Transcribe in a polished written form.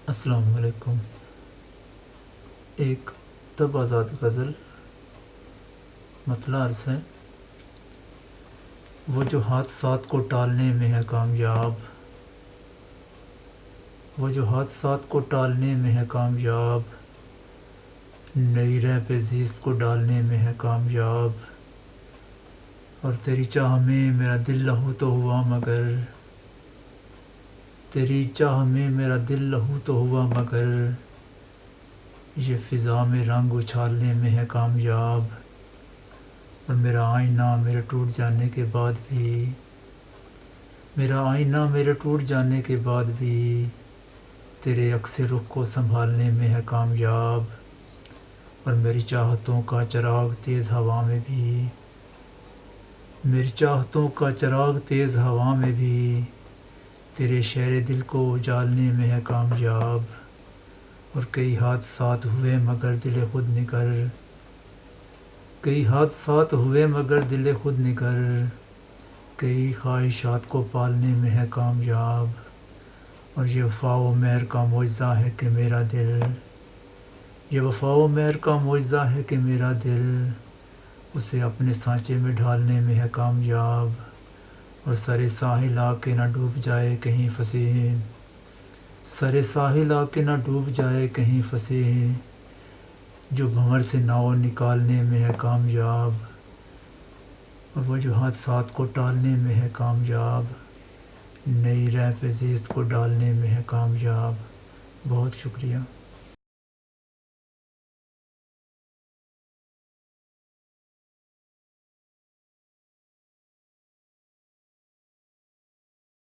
السلام علیکم۔ ایک تب آزاد غزل مطلع عرض ہے۔ وہ جو حادثات کو ٹالنے میں ہے کامیاب، وہ جو حادثات کو ٹالنے میں ہے کامیاب، نئی راہ پہ زیست کو ڈالنے میں ہے کامیاب، اور تیری چاہ میں میرا دل لہو تو ہوا مگر، تیری چاہ میں میرا دل لہو تو ہوا مگر، یہ فضا میں رنگ اچھالنے میں ہے کامیاب، اور میرا آئینہ میرے ٹوٹ جانے کے بعد بھی، میرا آئینہ میرے ٹوٹ جانے کے بعد بھی تیرے عکس رخ کو سنبھالنے میں ہے کامیاب، اور میری چاہتوں کا چراغ تیز ہوا میں بھی، میری چاہتوں کا چراغ تیز ہوا میں بھی تیرے شہر دل کو اجالنے میں ہے کامیاب، اور کئی حادثات ہوئے مگر دل خود نگر، کئی حادثات ہوئے مگر دل خود نگر، کئی خواہشات کو پالنے میں ہے کامیاب، اور یہ وفا و مہر کا معجزہ ہے کہ میرا دل، یہ وفا و مہر کا معجزہ ہے کہ میرا دل اسے اپنے سانچے میں ڈھالنے میں ہے کامیاب، اور سر ساحل آ کے نہ ڈوب جائے کہیں پھنسے، سر ساحل آ کے نہ ڈوب جائے کہیں پھنسے، جو بھنور سے ناؤ نکالنے میں ہے کامیاب، اور وہ جو حادثات کو ٹالنے میں ہے کامیاب، نئی راہ پہ زیست کو ڈالنے میں ہے کامیاب۔ بہت شکریہ۔